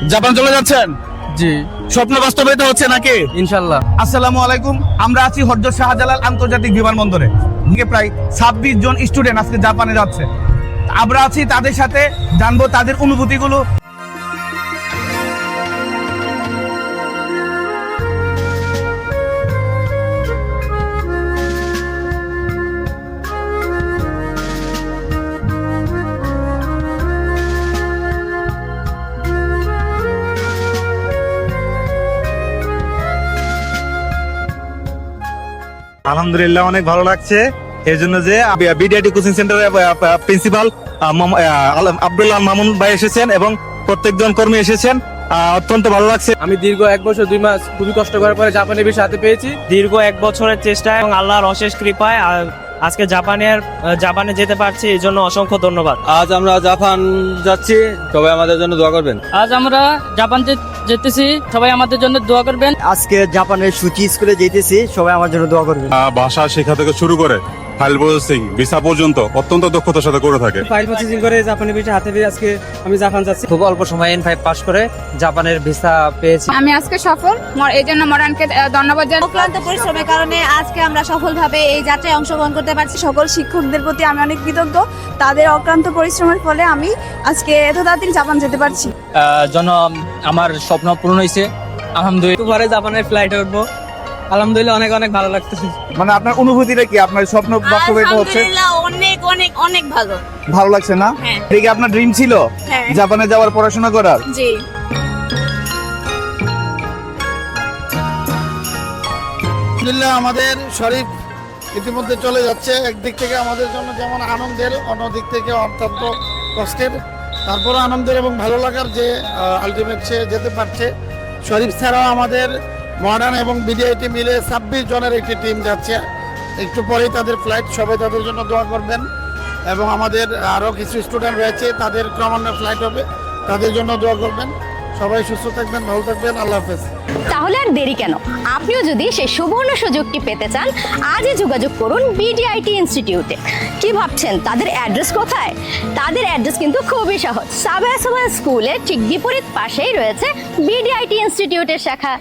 Japan চলে যাচ্ছেন? জি স্বপ্ন বাস্তবায়িত হচ্ছে নাকি? ইনশাল্লাহ। আসসালামু আলাইকুম। আমরা আছি হযরত শাহজালাল আন্তর্জাতিক বিমানবন্দরে। প্রায় 26 জন স্টুডেন্ট আজকে জাপানে যাচ্ছে। আমরা আছি তাদের সাথে, জানবো তাদের অনুভূতিগুলো। আলহামদুলিল্লাহ অনেক ভালো লাগছে এই জন্য যে বিডিআইটি কোচিং সেন্টারের প্রিন্সিপাল আব্দুল্লাহ মামুন ভাই এসেছেন এবং প্রত্যেকজন কর্মী এসেছেন। অত্যন্ত ভালো লাগছে। আমি দীর্ঘ 1 বছর 2 মাস খুবই কষ্ট করার পরে জাপানি ভিসা হাতে পেয়েছি। দীর্ঘ 1 বছরের চেষ্টা এবং আল্লাহর অশেষ কৃপায় আজকে জাপানে যেতে পারছি, এই জন্য অসংখ্য ধন্যবাদ। আজ আমরা জাপান যাচ্ছি, সবাই আমাদের জন্য দোয়া করবেন। আজ আমরা জাপান যেতেছি, সবাই আমাদের জন্য দোয়া করবেন। আজকে জাপানের সুচি স্কুলে যেতেছি, সবাই আমার জন্য দোয়া করবেন। ভাষা শেখা থেকে শুরু করে ফাইল প্রসেসিং ভিসা পর্যন্ত অত্যন্ত দক্ষতার সাথে করে থাকে। ফাইল প্রসেসিং করে জাপানি ভিসা হাতে পেয়ে আজকে আমি জাপান যাচ্ছি। খুব অল্প সময়ে N5 পাস করে জাপানের ভিসা পেয়েছি। আমি আজকে সফল, এই জন্য মডার্নকে ধন্যবাদ জানাই। অক্লান্ত পরিশ্রমের কারণে আজকে আমরা সফলভাবে এই যাত্রায় অংশগ্রহণ করতে পারছি। সকল শিক্ষকদের প্রতি আমি অনেক কৃতজ্ঞ। তাদের অক্লান্ত পরিশ্রমের ফলে আমি আজকে এত তাড়াতাড়ি জাপান যেতে পারছি। জন্য আমার স্বপ্ন পূরণ হয়েছে আলহামদুলিল্লাহ। পরে জাপানের ফ্লাইটে উঠবো আলহামদুলিল্লাহ। অনেক অনেক ভালো লাগতেছে। মানে আপনার অনুভূতিটা কি? আপনার স্বপ্ন বাস্তবায়িত হচ্ছে? আলহামদুলিল্লাহ অনেক অনেক অনেক ভালো। ভালো লাগছে না? হ্যাঁ। এটা কি আপনার ড্রিম ছিল হ্যাঁ। জাপানে যাওয়ার, পড়াশোনা করার? জি। আলহামদুলিল্লাহ আমাদের শরীফ ইতিমধ্যে চলে যাচ্ছে। একদিক থেকে আমাদের জন্য যেমন আনন্দের, অন্যদিক থেকে অত্যন্ত কষ্টের, তারপরে আনন্দের এবং ভালো লাগার যে আলটিমেট সে যেতে পারছে। শরীফ ছাড়াও আমাদের মডার্ন এবং বিডিআইটি মিলে 26 জনের একটি টিম যাচ্ছে। একটু পরেই তাদের ফ্লাইট, সবাই তাদের জন্য দোয়া করবেন। এবং আমাদের আরও কিছু স্টুডেন্ট রয়েছে, তাদের ক্রমান্বয়ে ফ্লাইট হবে, তাদের জন্য দোয়া করবেন। সবাই সুস্থ থাকবেন, ভালো থাকবেন। আল্লাহ হাফেজ। তাহলে আর দেরি কেন? আপনিও যদি সেই সুবর্ণ সুযোগটি পেতে চান, আজই যোগাযোগ করুন বিডিআইটি ইনস্টিটিউটে। কি ভাবছেন তাদের অ্যাড্রেস কোথায়? তাদের অ্যাড্রেস কিন্তু খুবই সহজ। সাবেয়া স্কুলের ঠিক বিপরীত পাশেই রয়েছে বিডিআইটি ইনস্টিটিউটের শাখা।